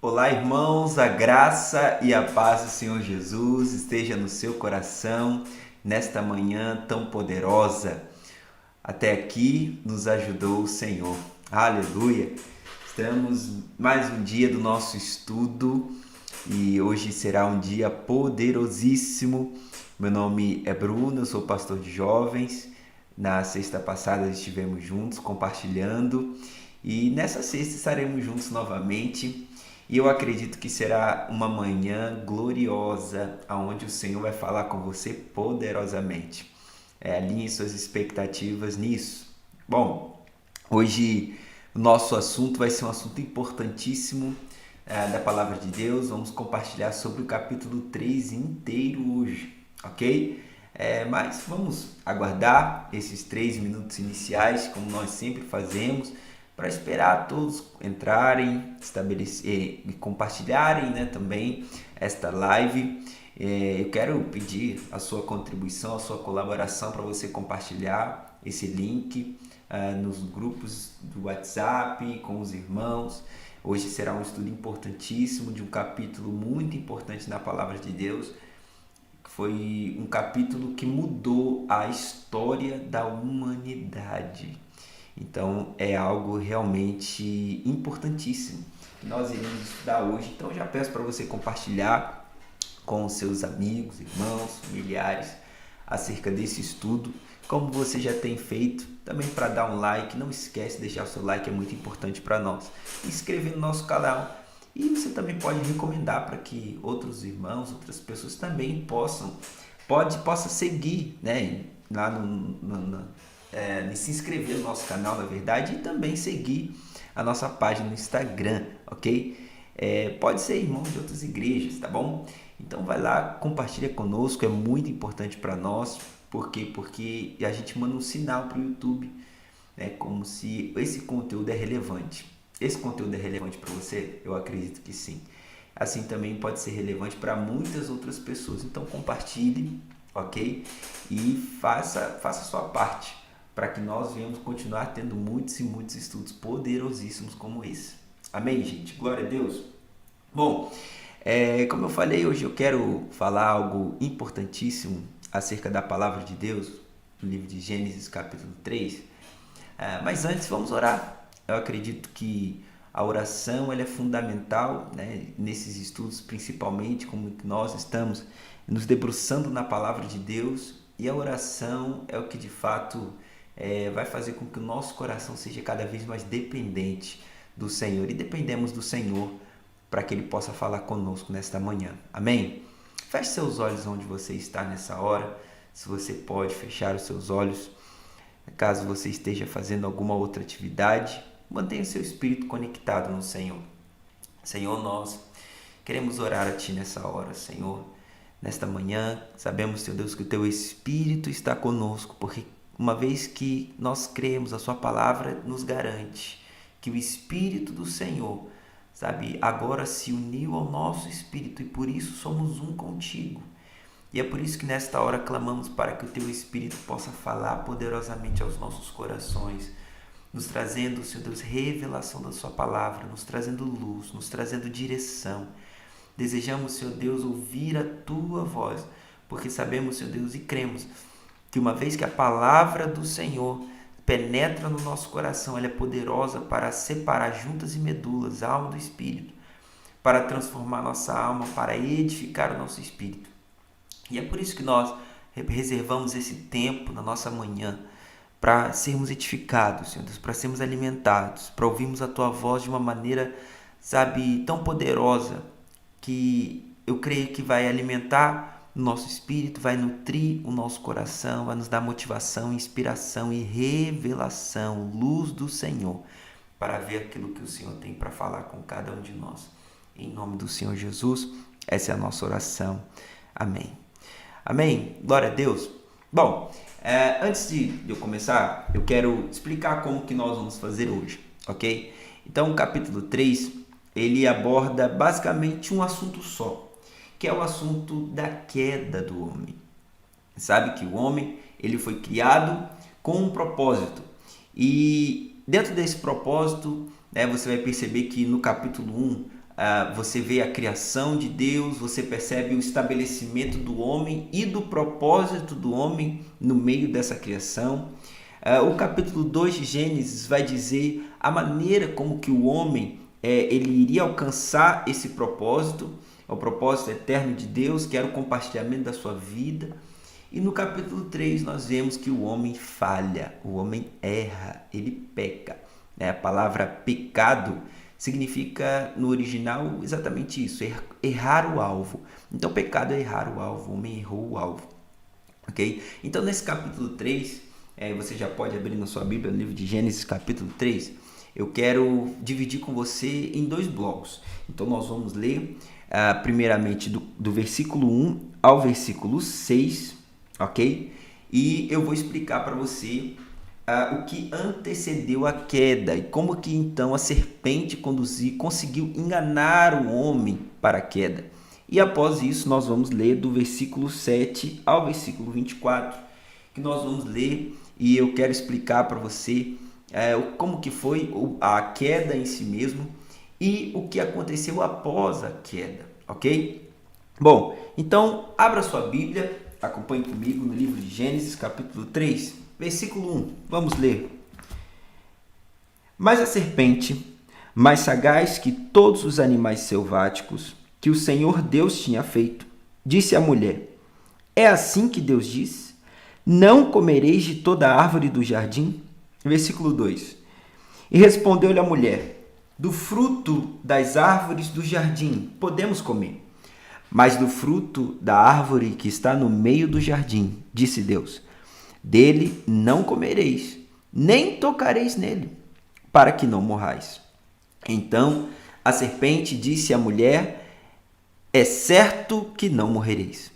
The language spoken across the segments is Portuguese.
Olá, irmãos, a graça e a paz do Senhor Jesus esteja no seu coração nesta manhã tão poderosa. Até aqui nos ajudou o Senhor. Aleluia! Estamos mais um dia do nosso estudo e hoje será um dia poderosíssimo. Meu nome é Bruno, eu sou pastor de jovens. Na sexta passada estivemos juntos compartilhando e nessa sexta estaremos juntos novamente. E eu acredito que será uma manhã gloriosa, onde o Senhor vai falar com você poderosamente. Alinhe suas expectativas nisso. Bom, hoje o nosso assunto vai ser um assunto importantíssimo da Palavra de Deus. Vamos compartilhar sobre o capítulo 3 inteiro hoje, ok? Mas vamos aguardar esses 3 minutos iniciais, como nós sempre fazemos, para esperar todos entrarem, estabelecer e compartilharem, também esta live. Eu quero pedir a sua contribuição, a sua colaboração para você compartilhar esse link nos grupos do WhatsApp, com os irmãos. Hoje será um estudo importantíssimo de um capítulo muito importante na Palavra de Deus. Foi um capítulo que mudou a história da humanidade. Então é algo realmente importantíssimo que nós iremos estudar hoje. Então já peço para você compartilhar com os seus amigos, irmãos, familiares acerca desse estudo, como você já tem feito, também para dar um like. Não esquece de deixar o seu like, é muito importante para nós. Inscrever no nosso canal e você também pode recomendar para que outros irmãos, outras pessoas também possam seguir, lá se inscrever no nosso canal, na verdade, e também seguir a nossa página no Instagram, ok? Pode ser irmão de outras igrejas, tá bom? Então vai lá, compartilha conosco, é muito importante para nós. Por quê? Porque a gente manda um sinal para o YouTube, como se esse conteúdo é relevante. Esse conteúdo é relevante para você? Eu acredito que sim. Assim também pode ser relevante para muitas outras pessoas. Então compartilhe, ok? E faça a sua parte, para que nós venhamos continuar tendo muitos e muitos estudos poderosíssimos como esse. Amém, gente? Glória a Deus. Bom, como eu falei, hoje eu quero falar algo importantíssimo acerca da Palavra de Deus, no livro de Gênesis, capítulo 3. Mas antes, vamos orar. Eu acredito que a oração ela é fundamental, nesses estudos, principalmente como nós estamos nos debruçando na Palavra de Deus. E a oração é o que de fato vai fazer com que o nosso coração seja cada vez mais dependente do Senhor. E dependemos do Senhor para que Ele possa falar conosco nesta manhã. Amém? Feche seus olhos onde você está nessa hora. Se você pode fechar os seus olhos, caso você esteja fazendo alguma outra atividade, mantenha o seu espírito conectado no Senhor. Senhor, nós queremos orar a Ti nessa hora, Senhor. Nesta manhã, sabemos, Senhor Deus, que o Teu Espírito está conosco, porque uma vez que nós cremos, a Sua palavra nos garante que o Espírito do Senhor, agora se uniu ao nosso espírito e por isso somos um contigo. E é por isso que nesta hora clamamos para que o Teu Espírito possa falar poderosamente aos nossos corações, nos trazendo, Senhor Deus, revelação da Sua palavra, nos trazendo luz, nos trazendo direção. Desejamos, Senhor Deus, ouvir a Tua voz, porque sabemos, Senhor Deus, e cremos que uma vez que a palavra do Senhor penetra no nosso coração, ela é poderosa para separar juntas e medulas, alma do espírito, para transformar nossa alma, para edificar o nosso espírito. E é por isso que nós reservamos esse tempo na nossa manhã, para sermos edificados, Senhor Deus, para sermos alimentados, para ouvirmos a Tua voz de uma maneira, tão poderosa, que eu creio que vai alimentar o nosso espírito, vai nutrir o nosso coração, vai nos dar motivação, inspiração e revelação, luz do Senhor, para ver aquilo que o Senhor tem para falar com cada um de nós. Em nome do Senhor Jesus, essa é a nossa oração. Amém. Amém? Glória a Deus. Bom, antes de eu começar, eu quero explicar como que nós vamos fazer hoje, ok? Então, o capítulo 3, ele aborda basicamente um assunto só, que é o assunto da queda do homem. Sabe que o homem ele foi criado com um propósito. E dentro desse propósito, você vai perceber que no capítulo 1, você vê a criação de Deus, você percebe o estabelecimento do homem e do propósito do homem no meio dessa criação. O capítulo 2 de Gênesis vai dizer a maneira como que o homem ele iria alcançar esse propósito, o propósito eterno de Deus, que era o compartilhamento da sua vida. E no capítulo 3 nós vemos que o homem falha, o homem erra, ele peca. A palavra pecado significa no original exatamente isso, errar o alvo. Então pecado é errar o alvo, o homem errou o alvo. Ok? Então nesse capítulo 3, você já pode abrir na sua Bíblia, no livro de Gênesis capítulo 3, eu quero dividir com você em 2 blocos. Então nós vamos ler primeiramente do versículo 1 ao versículo 6, ok? E eu vou explicar para você o que antecedeu a queda e como que então a serpente conseguiu enganar o homem para a queda. E após isso nós vamos ler do versículo 7 ao versículo 24, que nós vamos ler e eu quero explicar para você como que foi a queda em si mesmo e o que aconteceu após a queda, ok? Bom, então abra sua Bíblia, acompanhe comigo no livro de Gênesis capítulo 3, versículo 1, vamos ler. Mas a serpente, mais sagaz que todos os animais selváticos que o Senhor Deus tinha feito, disse à mulher: é assim que Deus diz? Não comereis de toda a árvore do jardim? Versículo 2. E respondeu-lhe a mulher: do fruto das árvores do jardim podemos comer, mas do fruto da árvore que está no meio do jardim, disse Deus, dele não comereis, nem tocareis nele, para que não morrais. Então a serpente disse à mulher: é certo que não morrereis,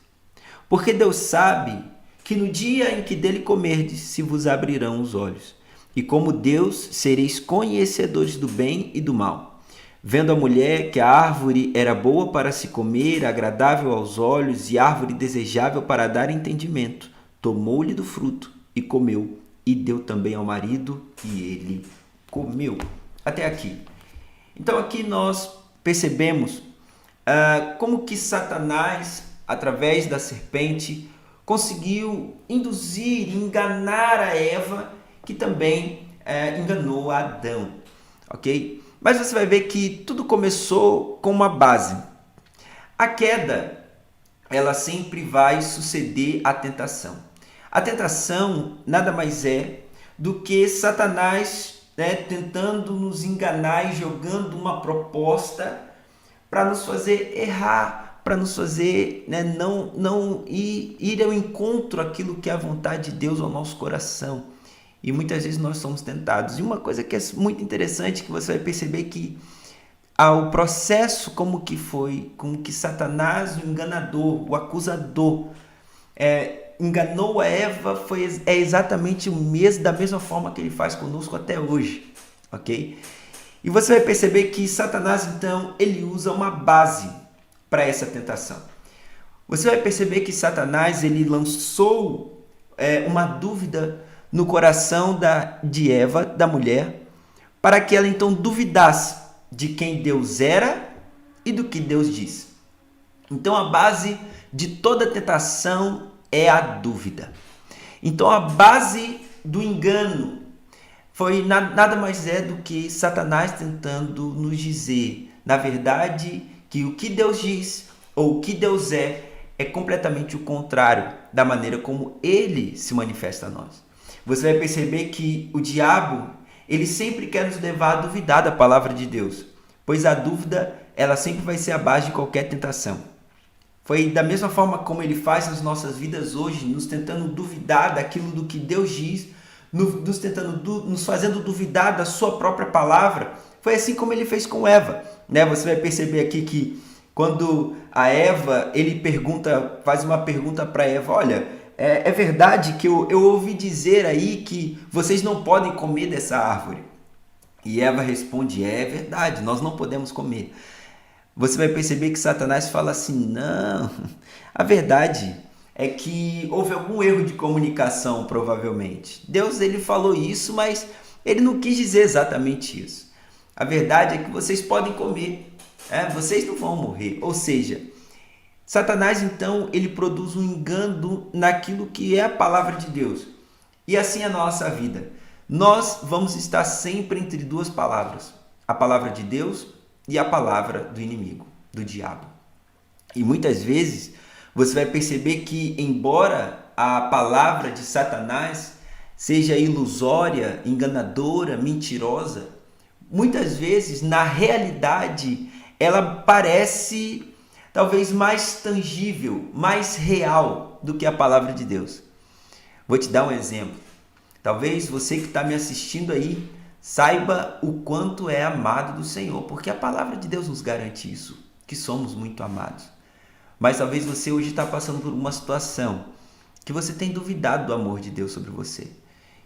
porque Deus sabe que no dia em que dele comerdes se vos abrirão os olhos, e como Deus sereis conhecedores do bem e do mal. Vendo a mulher que a árvore era boa para se comer, agradável aos olhos e árvore desejável para dar entendimento, tomou-lhe do fruto e comeu, e deu também ao marido, e ele comeu. Até aqui. Então aqui nós percebemos como que Satanás, através da serpente, conseguiu induzir e enganar a Eva, que também enganou a Adão, ok? Mas você vai ver que tudo começou com uma base. A queda, ela sempre vai suceder à tentação. A tentação nada mais é do que Satanás tentando nos enganar e jogando uma proposta para nos fazer errar, para nos fazer não ir ao encontro àquilo que é a vontade de Deus ao nosso coração. E muitas vezes nós somos tentados. E uma coisa que é muito interessante, que você vai perceber que o processo como que Satanás, o enganador, o acusador, enganou a Eva, é exatamente da mesma forma que ele faz conosco até hoje, ok? E você vai perceber que Satanás, então, ele usa uma base para essa tentação. Você vai perceber que Satanás, ele lançou uma dúvida no coração de Eva, da mulher, para que ela então duvidasse de quem Deus era e do que Deus diz. Então a base de toda tentação é a dúvida. Então a base do engano foi nada mais do que Satanás tentando nos dizer, na verdade, que o que Deus diz ou o que Deus é completamente o contrário da maneira como ele se manifesta a nós. Você vai perceber que o diabo, ele sempre quer nos levar a duvidar da palavra de Deus, pois a dúvida, ela sempre vai ser a base de qualquer tentação. Foi da mesma forma como ele faz nas nossas vidas hoje, nos tentando duvidar daquilo do que Deus diz, nos fazendo duvidar da sua própria palavra. Foi assim como ele fez com Eva, né? Você vai perceber aqui que quando a Eva, ele faz uma pergunta para Eva: olha, é verdade que eu ouvi dizer aí que vocês não podem comer dessa árvore? E Eva responde: é verdade, nós não podemos comer. Você vai perceber que Satanás fala assim: não, a verdade é que houve algum erro de comunicação, provavelmente. Deus, ele falou isso, mas ele não quis dizer exatamente isso. A verdade é que vocês podem comer. Vocês não vão morrer. Ou seja, Satanás então ele produz um engano naquilo que é a palavra de Deus. E assim é a nossa vida. Nós vamos estar sempre entre duas palavras, a palavra de Deus e a palavra do inimigo, do diabo. E muitas vezes você vai perceber que, embora a palavra de Satanás seja ilusória, enganadora, mentirosa, muitas vezes, na realidade, ela parece talvez mais tangível, mais real do que a palavra de Deus. Vou te dar um exemplo. Talvez você que está me assistindo aí saiba o quanto é amado do Senhor, porque a palavra de Deus nos garante isso, que somos muito amados. Mas talvez você hoje está passando por uma situação que você tem duvidado do amor de Deus sobre você.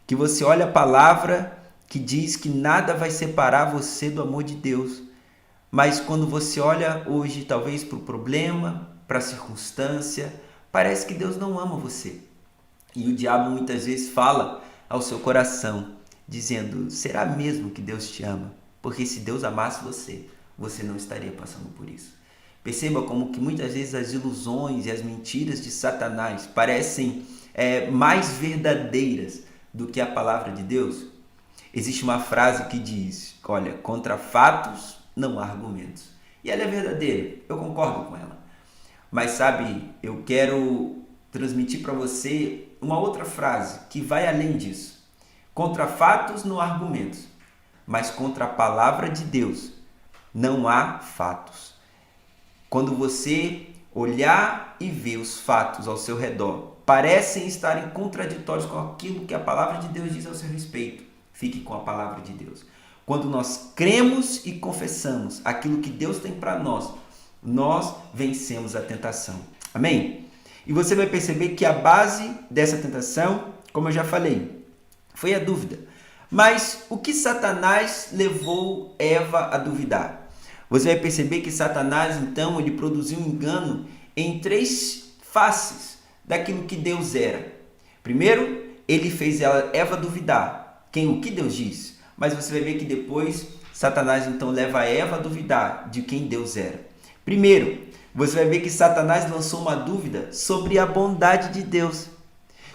Que você olha a palavra que diz que nada vai separar você do amor de Deus. Mas quando você olha hoje talvez para o problema, para a circunstância, parece que Deus não ama você. E o diabo muitas vezes fala ao seu coração, dizendo, será mesmo que Deus te ama? Porque se Deus amasse você, você não estaria passando por isso. Perceba como que muitas vezes as ilusões e as mentiras de Satanás parecem mais verdadeiras do que a palavra de Deus. Existe uma frase que diz, olha, contra fatos não há argumentos. E ela é verdadeira, eu concordo com ela. Mas sabe, eu quero transmitir para você uma outra frase que vai além disso. Contra fatos não há argumentos, mas contra a palavra de Deus não há fatos. Quando você olhar e ver os fatos ao seu redor, parecem estarem contraditórios com aquilo que a palavra de Deus diz ao seu respeito, fique com a palavra de Deus. Quando nós cremos e confessamos aquilo que Deus tem para nós, nós vencemos a tentação. Amém? E você vai perceber que a base dessa tentação, como eu já falei, foi a dúvida. Mas o que Satanás levou Eva a duvidar? Você vai perceber que Satanás, então, ele produziu um engano em 3 faces daquilo que Deus era. Primeiro, ele fez Eva duvidar o que Deus diz. Mas você vai ver que depois Satanás, então, leva Eva a duvidar de quem Deus era. Primeiro, você vai ver que Satanás lançou uma dúvida sobre a bondade de Deus.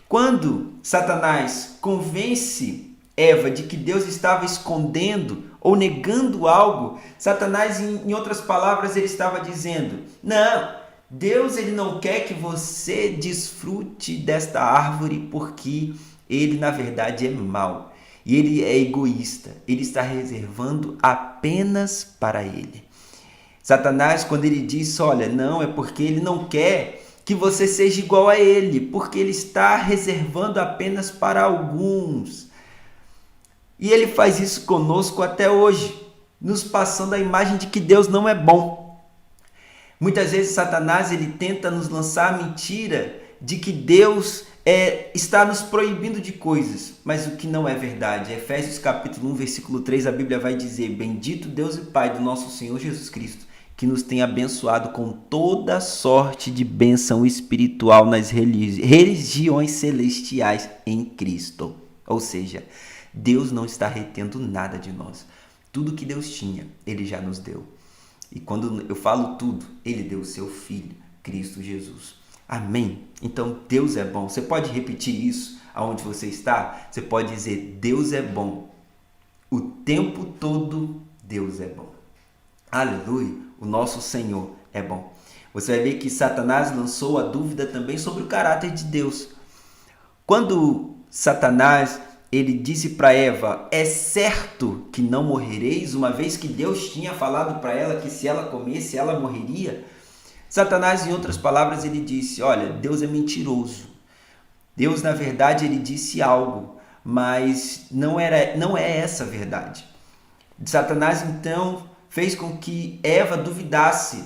Quando Satanás convence Eva de que Deus estava escondendo ou negando algo, Satanás, em outras palavras, ele estava dizendo, não, Deus ele não quer que você desfrute desta árvore porque ele, na verdade, é mau. E ele é egoísta, ele está reservando apenas para ele. Satanás, quando ele diz, olha, não, é porque ele não quer que você seja igual a ele, porque ele está reservando apenas para alguns. E ele faz isso conosco até hoje, nos passando a imagem de que Deus não é bom. Muitas vezes Satanás ele tenta nos lançar a mentira de que Deus está nos proibindo de coisas, mas o que não é verdade. Efésios capítulo 1, versículo 3, a Bíblia vai dizer, bendito Deus e Pai do nosso Senhor Jesus Cristo, que nos tem abençoado com toda sorte de bênção espiritual nas regiões celestiais em Cristo. Ou seja, Deus não está retendo nada de nós. Tudo que Deus tinha, Ele já nos deu. E quando eu falo tudo, Ele deu o seu Filho, Cristo Jesus. Amém? Então, Deus é bom. Você pode repetir isso aonde você está? Você pode dizer, Deus é bom. O tempo todo, Deus é bom. Aleluia! O nosso Senhor é bom. Você vai ver que Satanás lançou a dúvida também sobre o caráter de Deus. Quando Satanás ele disse para Eva, é certo que não morrereis, uma vez que Deus tinha falado para ela que se ela comesse, ela morreria. Satanás, em outras palavras, ele disse, olha, Deus é mentiroso. Deus, na verdade, ele disse algo, mas não é essa a verdade. Satanás, então, fez com que Eva duvidasse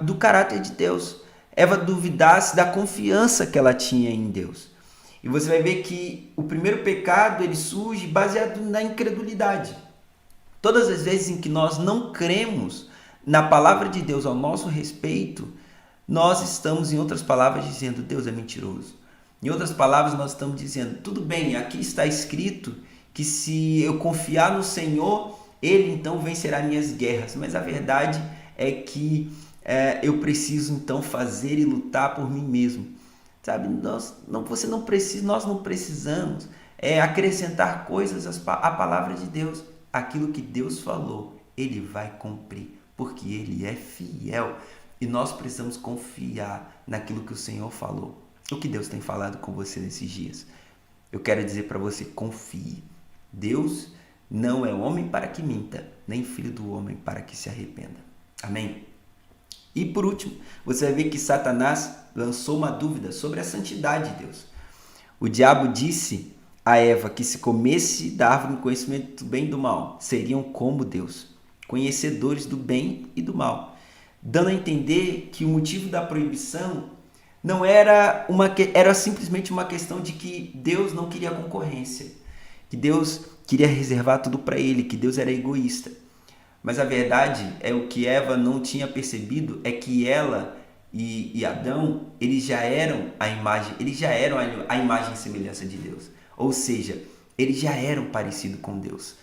do caráter de Deus. Eva duvidasse da confiança que ela tinha em Deus. E você vai ver que o primeiro pecado ele surge baseado na incredulidade. Todas as vezes em que nós não cremos na palavra de Deus ao nosso respeito, nós estamos, em outras palavras, dizendo Deus é mentiroso. Em outras palavras, nós estamos dizendo, tudo bem, aqui está escrito que se eu confiar no Senhor, Ele então vencerá minhas guerras. Mas a verdade é que eu preciso então fazer e lutar por mim mesmo. Sabe, você não precisa, nós não precisamos acrescentar coisas à palavra de Deus. Aquilo que Deus falou, Ele vai cumprir, porque Ele é fiel. E nós precisamos confiar naquilo que o Senhor falou. O que Deus tem falado com você nesses dias? Eu quero dizer para você, confie. Deus não é homem para que minta, nem filho do homem para que se arrependa. Amém? E por último, você vai ver que Satanás lançou uma dúvida sobre a santidade de Deus. O diabo disse a Eva que se comesse da árvore do conhecimento do bem e do mal, seriam como Deus, conhecedores do bem e do mal, dando a entender que o motivo da proibição não era simplesmente uma questão de que Deus não queria concorrência, que Deus queria reservar tudo para ele, que Deus era egoísta. Mas a verdade é o que Eva não tinha percebido, é que ela e Adão, eles já eram a imagem e semelhança de Deus. Ou seja, eles já eram parecidos com Deus.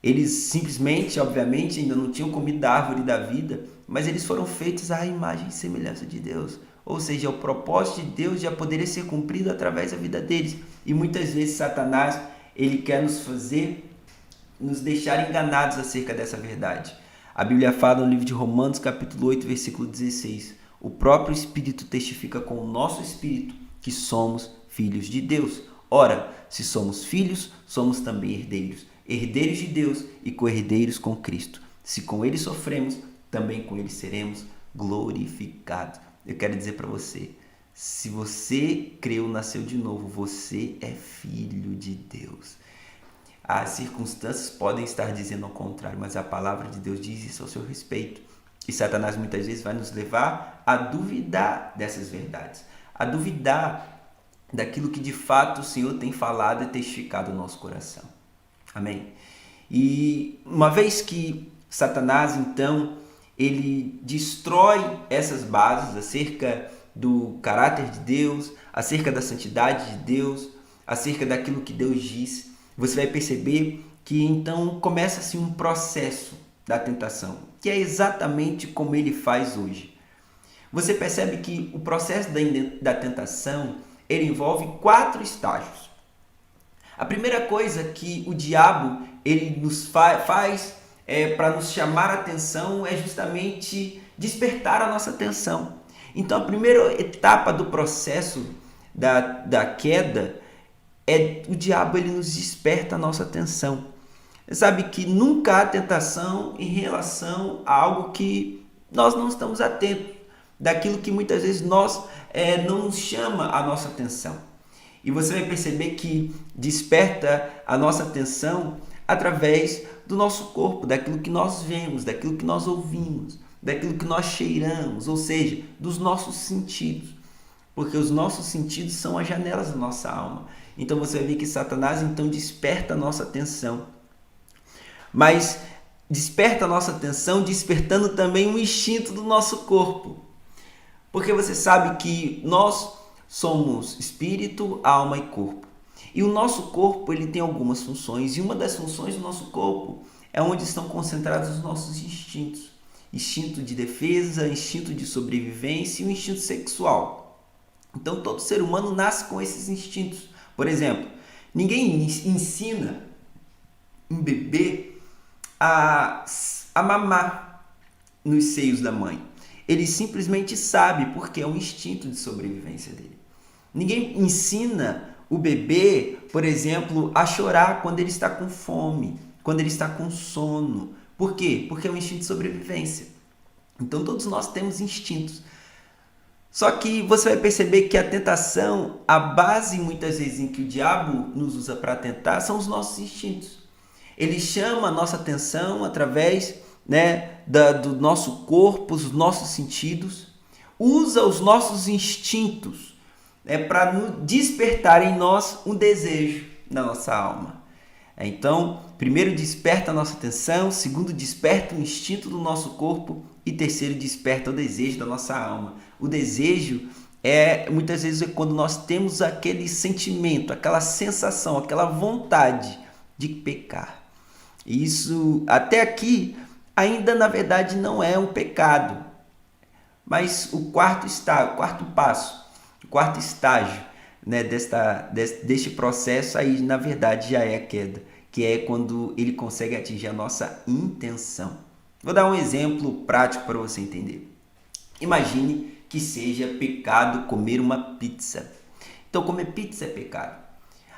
Eles simplesmente, obviamente, ainda não tinham comido da árvore da vida, mas eles foram feitos à imagem e semelhança de Deus. Ou seja, o propósito de Deus já poderia ser cumprido através da vida deles. E muitas vezes Satanás, ele quer nos deixar enganados acerca dessa verdade. A Bíblia fala no livro de Romanos, capítulo 8, versículo 16. O próprio Espírito testifica com o nosso Espírito que somos filhos de Deus. Ora, se somos filhos, somos também herdeiros. Herdeiros de Deus e co-herdeiros com Cristo. Se com Ele sofremos, também com Ele seremos glorificados. Eu quero dizer para você, se você creu, nasceu de novo, você é filho de Deus. As circunstâncias podem estar dizendo ao contrário, mas a palavra de Deus diz isso ao seu respeito. E Satanás muitas vezes vai nos levar a duvidar dessas verdades, a duvidar daquilo que de fato o Senhor tem falado e testificado no nosso coração. Amém? E uma vez que Satanás, então, ele destrói essas bases acerca do caráter de Deus, acerca da santidade de Deus, acerca daquilo que Deus diz, você vai perceber que então começa-se um processo da tentação, que é exatamente como ele faz hoje. Você percebe que o processo da tentação, ele envolve 4 estágios. A primeira coisa que o diabo ele nos faz para nos chamar a atenção é justamente despertar a nossa atenção. Então a primeira etapa do processo da queda o diabo, ele nos desperta a nossa atenção. Você sabe que nunca há tentação em relação a algo que nós não estamos atentos, daquilo que muitas vezes não nos chama a nossa atenção. E você vai perceber que desperta a nossa atenção através do nosso corpo, daquilo que nós vemos, daquilo que nós ouvimos, daquilo que nós cheiramos, ou seja, dos nossos sentidos. Porque os nossos sentidos são as janelas da nossa alma. Então você vai ver que Satanás então desperta a nossa atenção. Mas desperta a nossa atenção despertando também um instinto do nosso corpo. Porque você sabe que nós somos espírito, alma e corpo. E o nosso corpo ele tem algumas funções. E uma das funções do nosso corpo é onde estão concentrados os nossos instintos. Instinto de defesa, instinto de sobrevivência e o instinto sexual. Então todo ser humano nasce com esses instintos. Por exemplo, ninguém ensina um bebê a mamar nos seios da mãe. Ele simplesmente sabe porque é um instinto de sobrevivência dele. Ninguém ensina o bebê, por exemplo, a chorar quando ele está com fome, quando ele está com sono. Por quê? Porque é um instinto de sobrevivência. Então todos nós temos instintos. Só que você vai perceber que a tentação, a base muitas vezes em que o diabo nos usa para tentar, são os nossos instintos. Ele chama a nossa atenção através do nosso corpo, os nossos sentidos, usa os nossos instintos para despertar em nós um desejo na nossa alma. Então, primeiro desperta a nossa atenção, segundo desperta o instinto do nosso corpo e terceiro desperta o desejo da nossa alma. O desejo muitas vezes quando nós temos aquele sentimento, aquela sensação, aquela vontade de pecar. Isso, até aqui, ainda na verdade não é um pecado. Mas o quarto passo, o quarto estágio, né, deste processo aí, na verdade, já é a queda, que é quando ele consegue atingir a nossa intenção. Vou dar um exemplo prático para você entender. Imagine que seja pecado comer uma pizza. Então, comer pizza é pecado.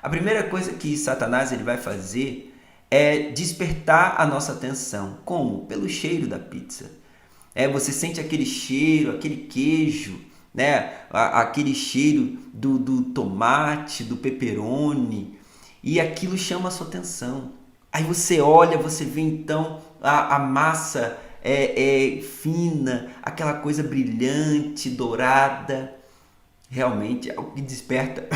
A primeira coisa que Satanás ele vai fazer é despertar a nossa atenção. Como? Pelo cheiro da pizza. Você sente aquele cheiro, aquele queijo, né? Aquele cheiro do tomate, do pepperoni, e aquilo chama a sua atenção. Aí você olha, você vê então a massa fina, aquela coisa brilhante, dourada. Realmente é o que desperta,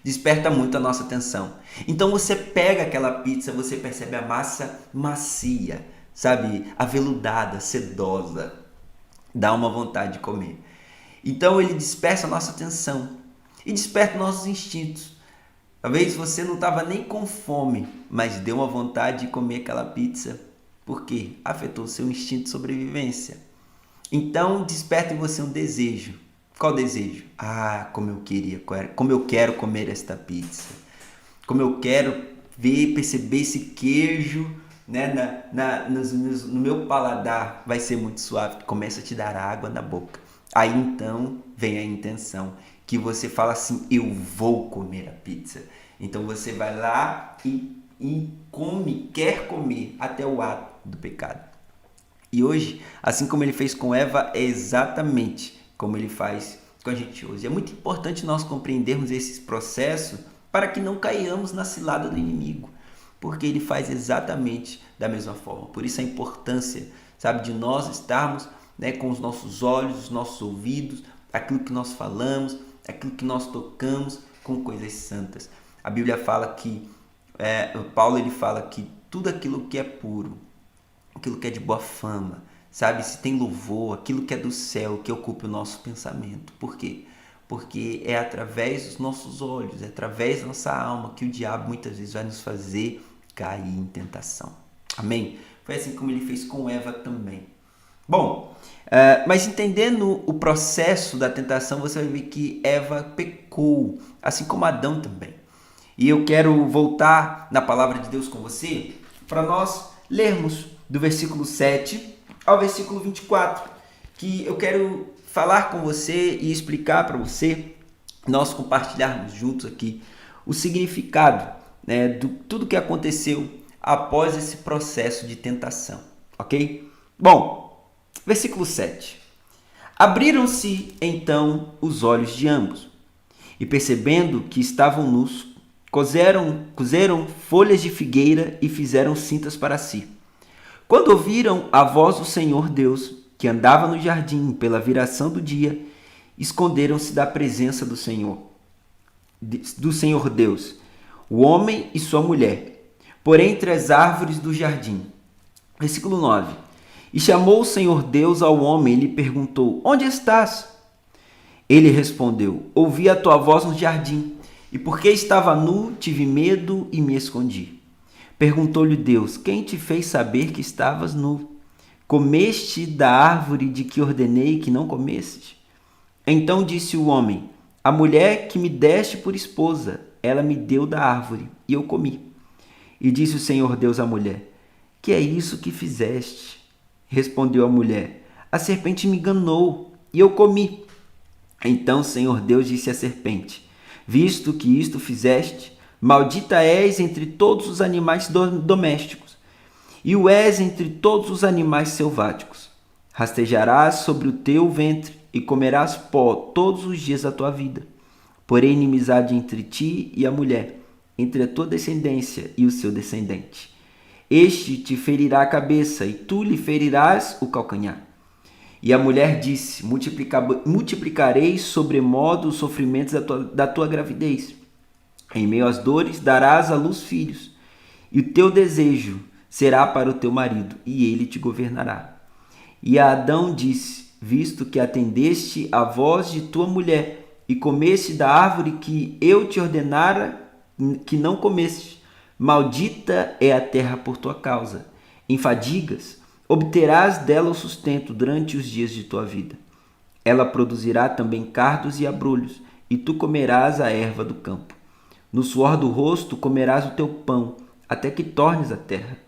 desperta muito a nossa atenção. Então você pega aquela pizza, você percebe a massa macia, sabe, aveludada, sedosa, dá uma vontade de comer. Então ele desperta a nossa atenção e desperta nossos instintos. Talvez você não estava nem com fome, mas deu uma vontade de comer aquela pizza, porque afetou o seu instinto de sobrevivência. Então desperta em você um desejo. Qual desejo? Como eu quero comer esta pizza. Como eu quero perceber esse queijo, né, no meu paladar. Vai ser muito suave, começa a te dar água na boca. Aí então vem a intenção, que você fala assim, eu vou comer a pizza. Então você vai lá e come, quer comer, até o ato do pecado. E hoje, assim como ele fez com Eva, é exatamente como ele faz com a gente hoje. É muito importante nós compreendermos esse processo para que não caiamos na cilada do inimigo, porque ele faz exatamente da mesma forma. Por isso a importância, sabe, de nós estarmos, né, com os nossos olhos, os nossos ouvidos, aquilo que nós falamos, aquilo que nós tocamos com coisas santas. A Bíblia fala que, Paulo ele fala que tudo aquilo que é puro, aquilo que é de boa fama, sabe, se tem louvor, aquilo que é do céu, que ocupe o nosso pensamento. Por quê? Porque é através dos nossos olhos, é através da nossa alma que o diabo muitas vezes vai nos fazer cair em tentação. Amém? Foi assim como ele fez com Eva também. Bom, mas entendendo o processo da tentação, você vai ver que Eva pecou, assim como Adão também. E eu quero voltar na palavra de Deus com você para nós lermos do versículo 7 ao versículo 24, que eu quero falar com você e explicar para você, nós compartilharmos juntos aqui o significado, né, de tudo que aconteceu após esse processo de tentação, ok? Bom, versículo 7. Abriram-se então os olhos de ambos, e percebendo que estavam nus, cozeram folhas de figueira e fizeram cintas para si. Quando ouviram a voz do Senhor Deus, que andava no jardim pela viração do dia, esconderam-se da presença do Senhor Deus, o homem e sua mulher, por entre as árvores do jardim. Versículo 9. E chamou o Senhor Deus ao homem e lhe perguntou, onde estás? Ele respondeu, ouvi a tua voz no jardim, e porque estava nu, tive medo e me escondi. Perguntou-lhe Deus, quem te fez saber que estavas nu? Comeste da árvore de que ordenei que não comesses? Então disse o homem, a mulher que me deste por esposa, ela me deu da árvore, e eu comi. E disse o Senhor Deus à mulher, que é isso que fizeste? Respondeu a mulher, a serpente me enganou, e eu comi. Então o Senhor Deus disse à serpente, visto que isto fizeste, maldita és entre todos os animais domésticos, e o és entre todos os animais selváticos. Rastejarás sobre o teu ventre, e comerás pó todos os dias da tua vida. Porém, inimizade entre ti e a mulher, entre a tua descendência e o seu descendente. Este te ferirá a cabeça, e tu lhe ferirás o calcanhar. E a mulher disse, multiplicarei sobremodo os sofrimentos da tua gravidez. Em meio às dores darás à luz filhos, e o teu desejo será para o teu marido, e ele te governará. E a Adão disse, visto que atendeste à voz de tua mulher, e comeste da árvore que eu te ordenara que não comestes, maldita é a terra por tua causa. em fadigas, obterás dela o sustento durante os dias de tua vida. Ela produzirá também cardos e abrolhos, e tu comerás a erva do campo. No suor do rosto comerás o teu pão, até que tornes a terra,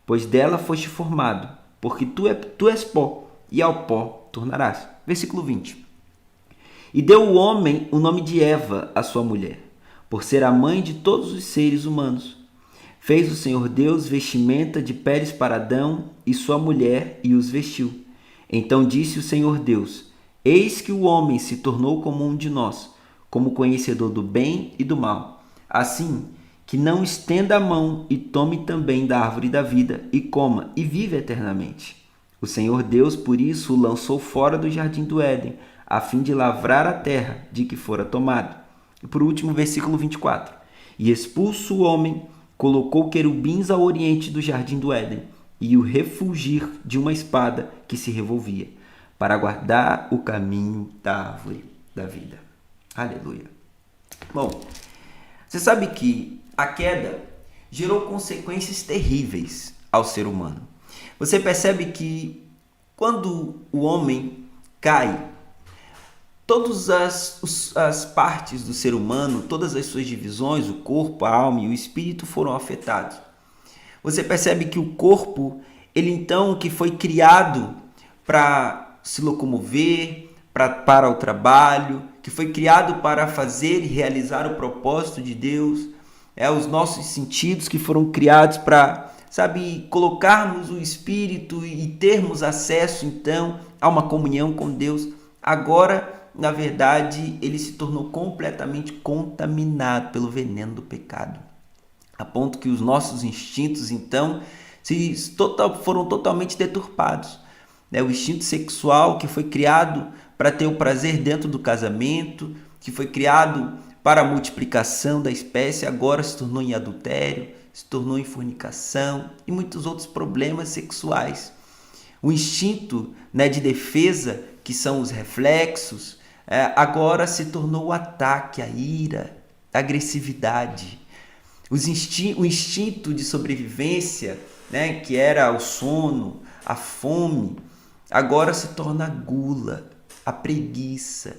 pois dela foste formado, porque tu és pó, e ao pó tornarás. Versículo 20. E deu o homem o nome de Eva, a sua mulher, por ser a mãe de todos os seres humanos. Fez o Senhor Deus vestimenta de peles para Adão e sua mulher e os vestiu. Então disse o Senhor Deus: Eis que o homem se tornou como um de nós, como conhecedor do bem e do mal. Assim, que não estenda a mão e tome também da árvore da vida e coma e vive eternamente. O Senhor Deus, por isso, o lançou fora do jardim do Éden, a fim de lavrar a terra de que fora tomado. E por último, versículo 24. E expulso o homem, colocou querubins ao oriente do jardim do Éden e o refulgir de uma espada que se revolvia, para guardar o caminho da árvore da vida. Aleluia. Bom, você sabe que a queda gerou consequências terríveis ao ser humano. Você percebe que quando o homem cai, todas as partes do ser humano, todas as suas divisões, o corpo, a alma e o espírito foram afetados. Você percebe que o corpo, ele então que foi criado para se locomover, para o trabalho, que foi criado para fazer e realizar o propósito de Deus, os nossos sentidos que foram criados para, colocarmos o espírito e termos acesso então a uma comunhão com Deus. Agora, na verdade, ele se tornou completamente contaminado pelo veneno do pecado, a ponto que os nossos instintos, então, foram totalmente deturpados. O instinto sexual que foi criado para ter o prazer dentro do casamento, que foi criado para a multiplicação da espécie, agora se tornou em adultério, se tornou em fornicação e muitos outros problemas sexuais. O instinto de defesa, que são os reflexos, agora se tornou o ataque, a ira, a agressividade. O instinto de sobrevivência, que era o sono, a fome, agora se torna a gula, a preguiça.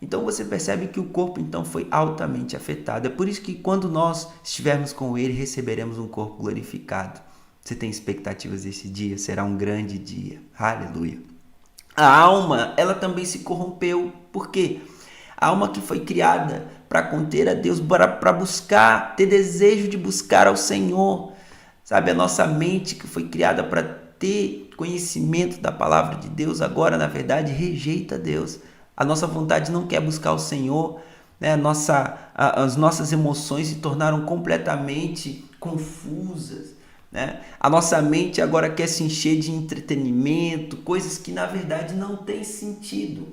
Então você percebe que o corpo então foi altamente afetado. É por isso que quando nós estivermos com ele, receberemos um corpo glorificado. Você tem expectativas desse dia? Será um grande dia. Aleluia. A alma, ela também se corrompeu. Por quê? A alma que foi criada para conter a Deus, para buscar, ter desejo de buscar ao Senhor. A nossa mente que foi criada para ter conhecimento da palavra de Deus, agora, na verdade, rejeita Deus. A nossa vontade não quer buscar o Senhor. As nossas emoções se tornaram completamente confusas. A nossa mente agora quer se encher de entretenimento, coisas que na verdade não têm sentido.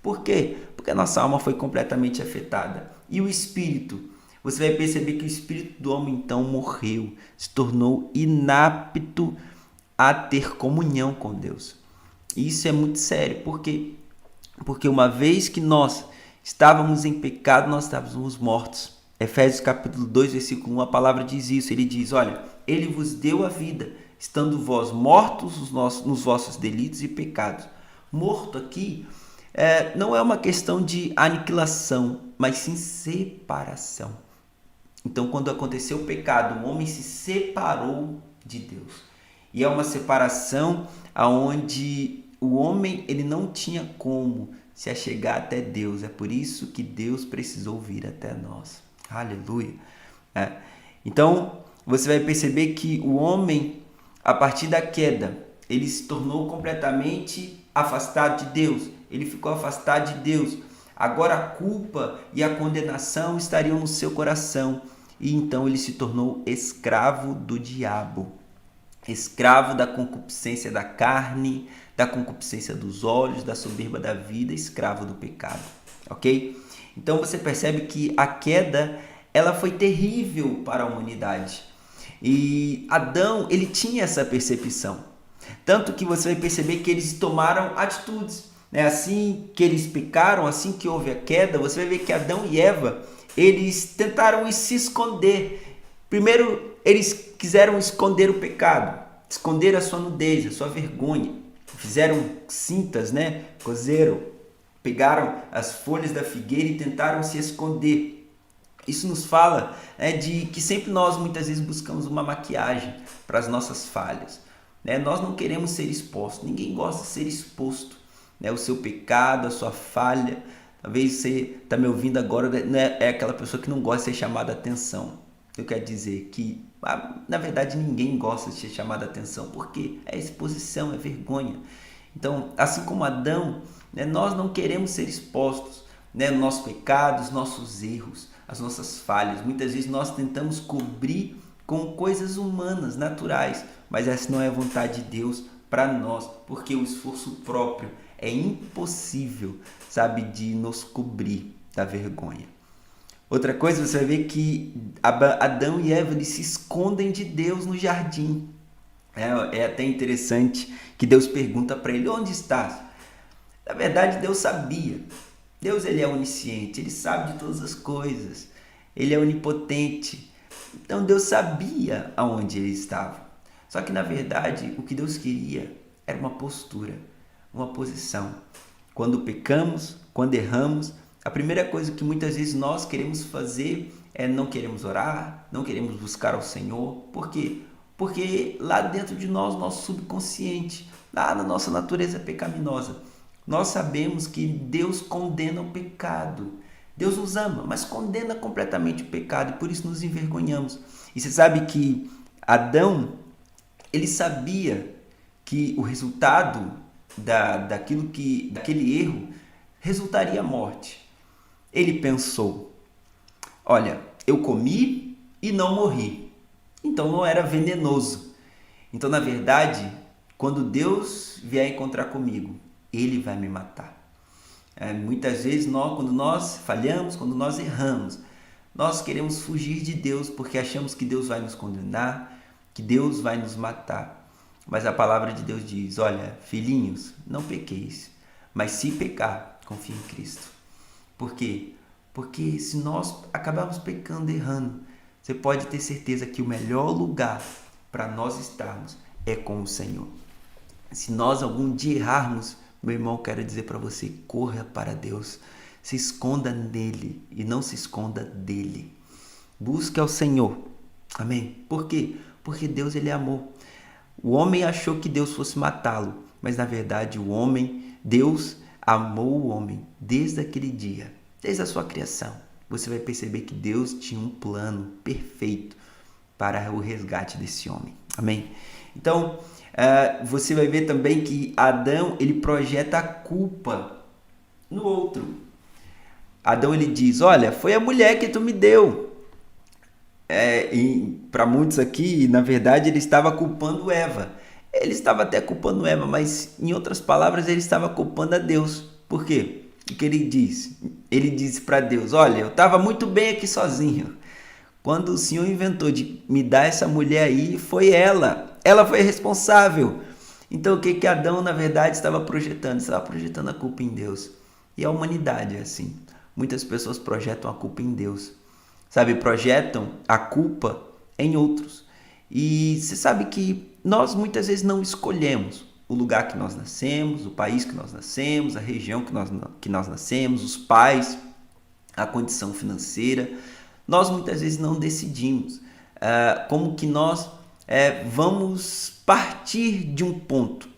Por quê? Porque a nossa alma foi completamente afetada. E o espírito? Você vai perceber que o espírito do homem então morreu, se tornou inapto a ter comunhão com Deus. E isso é muito sério. Por quê? Porque uma vez que nós estávamos em pecado, nós estávamos mortos. Efésios capítulo 2, versículo 1, a palavra diz isso. Ele diz, olha, ele vos deu a vida, estando vós mortos nos vossos delitos e pecados. Morto aqui não é uma questão de aniquilação, mas sim separação. Então, quando aconteceu o pecado, o homem se separou de Deus. E é uma separação onde o homem ele não tinha como se achegar até Deus. É por isso que Deus precisou vir até nós. Aleluia. Então, você vai perceber que o homem, a partir da queda, ele se tornou completamente afastado de Deus. Ele ficou afastado de Deus. Agora a culpa e a condenação estariam no seu coração. E então ele se tornou escravo do diabo. Escravo da concupiscência da carne, da concupiscência dos olhos, da soberba da vida, escravo do pecado, ok? Então você percebe que a queda, ela foi terrível para a humanidade. E Adão, ele tinha essa percepção. Tanto que você vai perceber que eles tomaram atitudes. Assim que eles pecaram, assim que houve a queda, você vai ver que Adão e Eva, eles tentaram se esconder. Primeiro, eles quiseram esconder o pecado. esconderam a sua nudez, a sua vergonha. Fizeram cintas, né? Cozeram, pegaram as folhas da figueira e tentaram se esconder. Isso nos fala, né, de que sempre nós muitas vezes buscamos uma maquiagem para as nossas falhas. Né? Nós não queremos ser expostos, ninguém gosta de ser exposto. Né? O seu pecado, a sua falha. Talvez você está me ouvindo agora, né? É aquela pessoa que não gosta de ser chamada a atenção. Eu quero dizer que, na verdade, ninguém gosta de ser chamado a atenção, porque é exposição, é vergonha. Então, assim como Adão, né, nós não queremos ser expostos, né, no nosso pecado, os nossos erros, as nossas falhas. Muitas vezes nós tentamos cobrir com coisas humanas, naturais, mas essa não é a vontade de Deus para nós, porque o esforço próprio é impossível, sabe, de nos cobrir da vergonha. Outra coisa, você vai ver que Adão e Eva eles se escondem de Deus no jardim. É até interessante que Deus pergunta para ele, onde estás? Na verdade, Deus sabia. Deus ele é onisciente, ele sabe de todas as coisas. Ele é onipotente. Então Deus sabia aonde ele estava. Só que na verdade, o que Deus queria era uma postura, uma posição. Quando pecamos, quando erramos, a primeira coisa que muitas vezes nós queremos fazer é não queremos orar, não queremos buscar ao Senhor. Por quê? Porque lá dentro de nós, nosso subconsciente, lá na nossa natureza pecaminosa, nós sabemos que Deus condena o pecado. Deus nos ama, mas condena completamente o pecado e por isso nos envergonhamos. E você sabe que Adão, ele sabia que o resultado daquele erro resultaria a morte. Ele pensou, olha, eu comi e não morri, então não era venenoso. Então, na verdade, quando Deus vier encontrar comigo, Ele vai me matar. Muitas vezes, quando nós falhamos, quando nós erramos, nós queremos fugir de Deus porque achamos que Deus vai nos condenar, que Deus vai nos matar. Mas a palavra de Deus diz, olha, filhinhos, não pequeis, mas se pecar, confie em Cristo. Por quê? Porque se nós acabarmos pecando, errando, você pode ter certeza que o melhor lugar para nós estarmos é com o Senhor. Se nós algum dia errarmos, meu irmão, quero dizer para você, corra para Deus, se esconda nele e não se esconda dele. Busque ao Senhor, amém? Por quê? Porque Deus ele é amor. O homem achou que Deus fosse matá-lo, mas na verdade Deus amou o homem desde aquele dia, desde a sua criação. Você vai perceber que Deus tinha um plano perfeito para o resgate desse homem, amém? Então, você vai ver também que Adão ele projeta a culpa no outro. Adão ele diz, olha, foi a mulher que tu me deu. E para muitos aqui, na verdade, ele estava culpando Eva. Ele estava até culpando Eva, mas em outras palavras, ele estava culpando a Deus. Por quê? O que ele diz? Ele disse para Deus, olha, eu estava muito bem aqui sozinho. Quando o Senhor inventou de me dar essa mulher aí, foi ela. Ela foi responsável. Então o que Adão na verdade estava projetando? Estava projetando a culpa em Deus. E a humanidade é assim. Muitas pessoas projetam a culpa em Deus. Sabe, projetam a culpa em outros. E você sabe que nós muitas vezes não escolhemos o lugar que nós nascemos, o país que nós nascemos, a região que nós nascemos, os pais, a condição financeira. Nós muitas vezes não decidimos como que nós vamos partir de um ponto.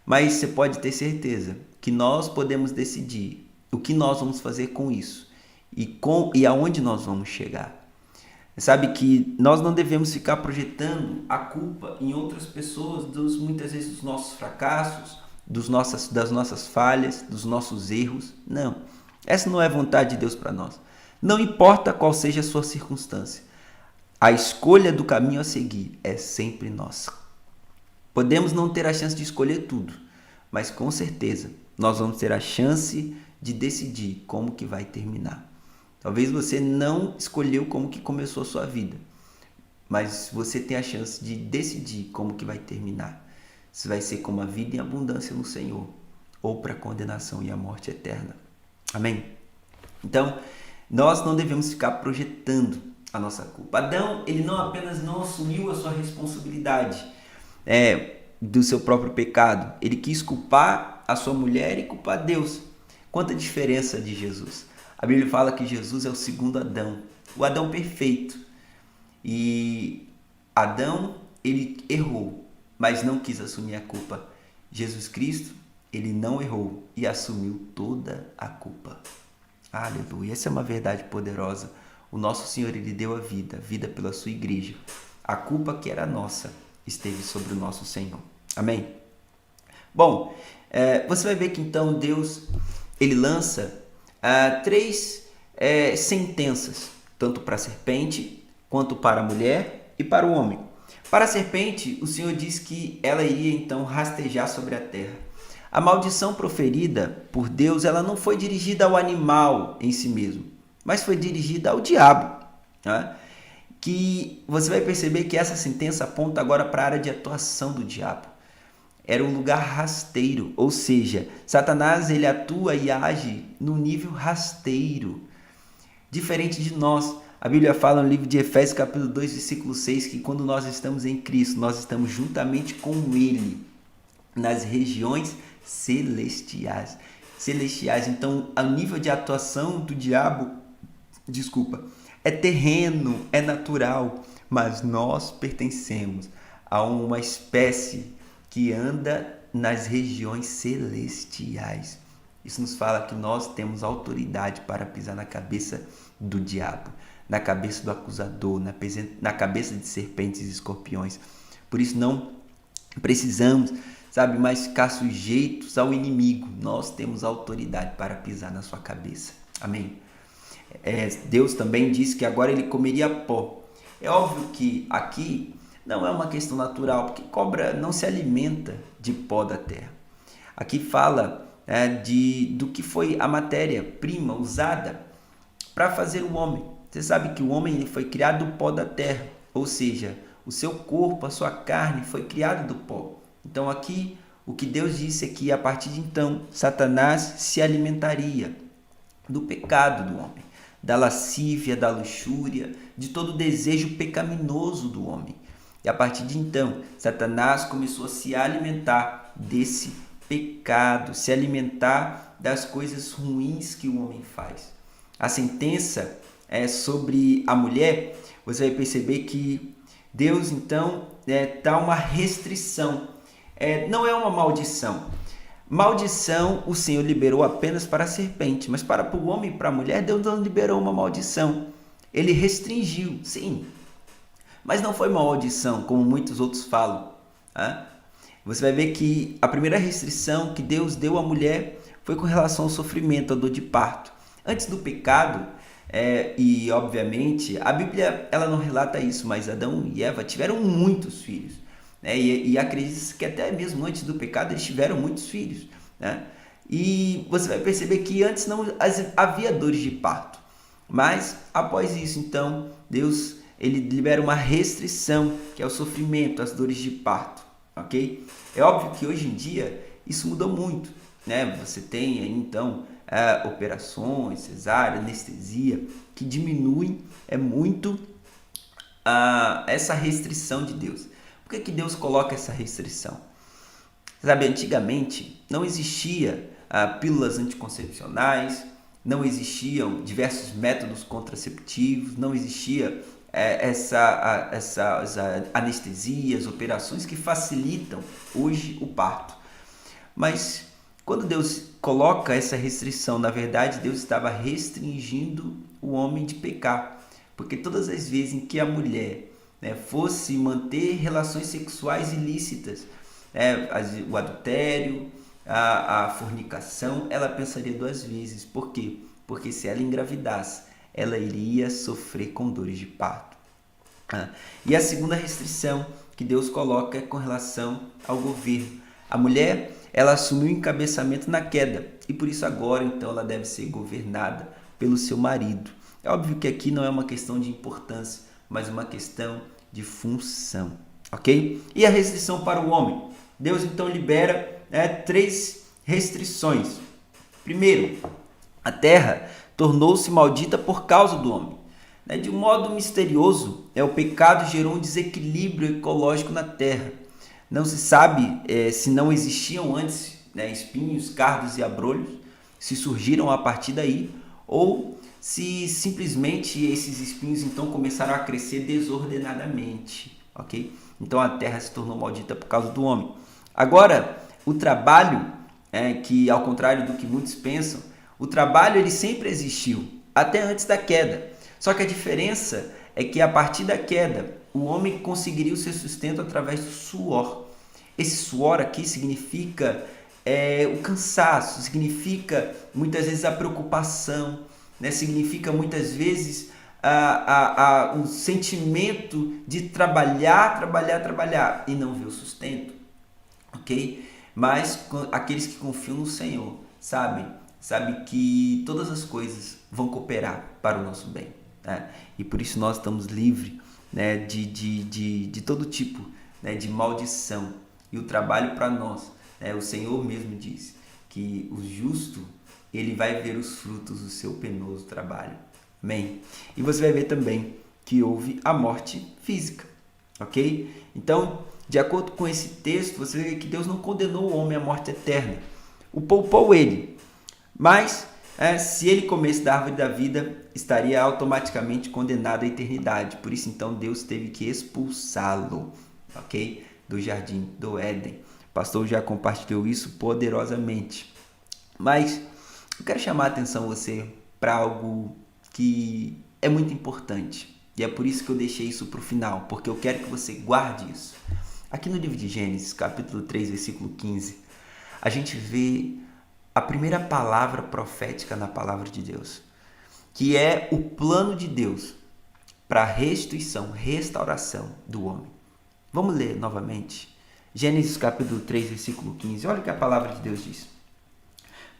Mas você pode ter certeza que nós podemos decidir o que nós vamos fazer com isso e aonde nós vamos chegar. Sabe que nós não devemos ficar projetando a culpa em outras pessoas, muitas vezes dos nossos fracassos, das nossas falhas, dos nossos erros. Não, essa não é a vontade de Deus para nós. Não importa qual seja a sua circunstância, a escolha do caminho a seguir é sempre nossa. Podemos não ter a chance de escolher tudo, mas com certeza nós vamos ter a chance de decidir como que vai terminar. Talvez você não escolheu como que começou a sua vida, mas você tem a chance de decidir como que vai terminar. Se vai ser com uma vida em abundância no Senhor ou para a condenação e a morte eterna. Amém? Então, nós não devemos ficar projetando a nossa culpa. Adão, ele não apenas não assumiu a sua responsabilidade, do seu próprio pecado. Ele quis culpar a sua mulher e culpar Deus. Quanta diferença de Jesus. A Bíblia fala que Jesus é o segundo Adão, o Adão perfeito. E Adão, ele errou, mas não quis assumir a culpa. Jesus Cristo, ele não errou e assumiu toda a culpa. Aleluia, essa é uma verdade poderosa. O nosso Senhor, ele deu a vida pela sua igreja. A culpa que era nossa esteve sobre o nosso Senhor. Amém? Bom, você vai ver que então Deus, ele lança 3 sentenças, tanto para a serpente, quanto para a mulher e para o homem. Para a serpente, o Senhor diz que ela iria então rastejar sobre a terra. A maldição proferida por Deus, ela não foi dirigida ao animal em si mesmo, mas foi dirigida ao diabo. Né? Que você vai perceber que essa sentença aponta agora para a área de atuação do diabo. Era um lugar rasteiro, ou seja, Satanás, ele atua e age no nível rasteiro, diferente de nós. A Bíblia fala no livro de Efésios, capítulo 2, versículo 6, que quando nós estamos em Cristo, nós estamos juntamente com Ele nas regiões celestiais. Então, o nível de atuação do diabo, é terreno, é natural, mas nós pertencemos a uma espécie que anda nas regiões celestiais. Isso nos fala que nós temos autoridade para pisar na cabeça do diabo, na cabeça do acusador, na cabeça de serpentes e escorpiões. Por isso não precisamos, mais ficar sujeitos ao inimigo. Nós temos autoridade para pisar na sua cabeça. Amém? Deus também disse que agora ele comeria pó. É óbvio que aqui não é uma questão natural, porque cobra não se alimenta de pó da terra. Aqui fala do que foi a matéria-prima usada para fazer o homem. Você sabe que o homem ele foi criado do pó da terra, ou seja, o seu corpo, a sua carne foi criado do pó. Então aqui o que Deus disse é que a partir de então Satanás se alimentaria do pecado do homem, da lascívia, da luxúria, de todo o desejo pecaminoso do homem. E a partir de então, Satanás começou a se alimentar desse pecado, se alimentar das coisas ruins que o homem faz. A sentença sobre a mulher, você vai perceber que Deus então dá uma restrição. Não é uma maldição. Maldição o Senhor liberou apenas para a serpente, mas para o homem e para a mulher, Deus não liberou uma maldição. Ele restringiu, sim, mas não foi uma maldição, como muitos outros falam. Você vai ver que a primeira restrição que Deus deu à mulher foi com relação ao sofrimento, à dor de parto. Antes do pecado, e obviamente, a Bíblia ela não relata isso, mas Adão e Eva tiveram muitos filhos. E acredita-se que até mesmo antes do pecado eles tiveram muitos filhos. E você vai perceber que antes não havia dores de parto. Mas após isso, então, Deus ele libera uma restrição, que é o sofrimento, as dores de parto. Ok? É óbvio que hoje em dia isso mudou muito. Você tem aí, então, operações, cesárea, anestesia, que diminuem muito essa restrição de Deus. Por que Deus coloca essa restrição? Antigamente não existia pílulas anticoncepcionais, não existiam diversos métodos contraceptivos, não existia essas anestesias, operações que facilitam hoje o parto. Mas quando Deus coloca essa restrição, na verdade Deus estava restringindo o homem de pecar, porque todas as vezes em que a mulher fosse manter relações sexuais ilícitas, o adultério, a fornicação, ela pensaria 2 vezes. Por quê? Porque se ela engravidasse, ela iria sofrer com dores de parto. E a segunda restrição que Deus coloca é com relação ao governo. A mulher, ela assumiu o encabeçamento na queda, e por isso agora então ela deve ser governada pelo seu marido. É óbvio que aqui não é uma questão de importância, mas uma questão de função, ok? E a restrição para o homem? Deus então libera 3 restrições. Primeiro, a terra tornou-se maldita por causa do homem. De um modo misterioso, o pecado gerou um desequilíbrio ecológico na terra. Não se sabe se não existiam antes, né, espinhos, cardos e abrolhos, se surgiram a partir daí, ou se simplesmente esses espinhos então começaram a crescer desordenadamente, ok? Então a terra se tornou maldita por causa do homem. Agora, o trabalho, que ao contrário do que muitos pensam, o trabalho ele sempre existiu, até antes da queda. Só que a diferença é que a partir da queda, o homem conseguiria o seu sustento através do suor. Esse suor aqui significa o cansaço, significa muitas vezes a preocupação, né? Significa muitas vezes um sentimento de trabalhar e não ver o sustento, ok? Mas aqueles que confiam no Senhor sabem que todas as coisas vão cooperar para o nosso bem, né? E por isso nós estamos livres, né, de todo tipo, né, de maldição. E o trabalho para nós, né, o Senhor mesmo diz que o justo ele vai ver os frutos do seu penoso trabalho. Amém? E você vai ver também que houve a morte física, ok? Então, de acordo com esse texto, você vê que Deus não condenou o homem à morte eterna. O poupou ele. Mas, se ele comesse da árvore da vida, estaria automaticamente condenado à eternidade. Por isso, então, Deus teve que expulsá-lo, ok? Do jardim do Éden. O pastor já compartilhou isso poderosamente. Mas eu quero chamar a atenção você para algo que é muito importante. E é por isso que eu deixei isso para o final, porque eu quero que você guarde isso. Aqui no livro de Gênesis, capítulo 3, versículo 15, a gente vê a primeira palavra profética na palavra de Deus, que é o plano de Deus para a restituição, restauração do homem. Vamos ler novamente. Gênesis capítulo 3, versículo 15. Olha o que a palavra de Deus diz.